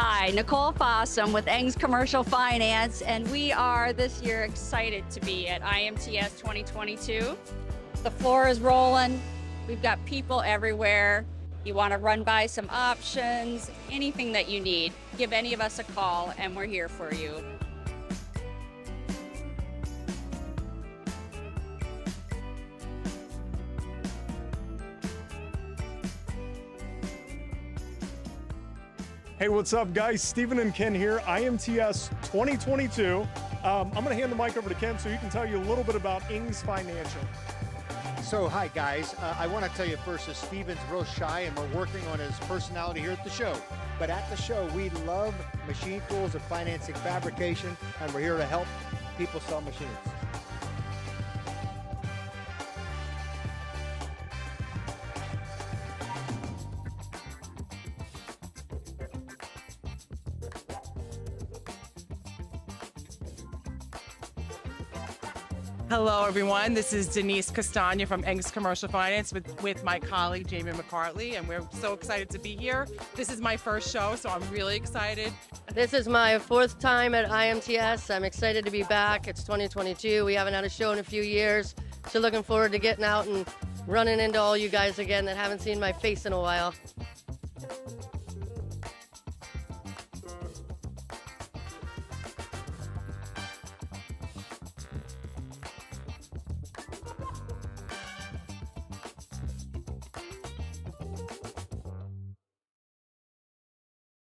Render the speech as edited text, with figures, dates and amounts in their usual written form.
Hi, Nicole Fossum with Engs Commercial Finance, and we are this year excited to be at IMTS 2022. The floor is rolling. We've got people everywhere. You want to run by some options, anything that you need, give any of us a call, and we're here for you. Hey, what's up, guys? Steven and Ken here, IMTS 2022. I'm going to hand the mic over to Ken so he can tell you a little bit about engs Financial. So, hi, guys. I want to tell you first that Steven's real shy, and we're working on his personality here at the show. But at the show, we love machine tools and financing fabrication, and we're here to help people sell machines. Hello, everyone. This is Denise Castagna from Engs Commercial Finance with my colleague, Jamie McCartley, and we're so excited to be here. This is my first show, so I'm really excited. This is my fourth time at IMTS. I'm excited to be back. It's 2022. We haven't had a show in a few years, so looking forward to getting out and running into all you guys again that haven't seen my face in a while.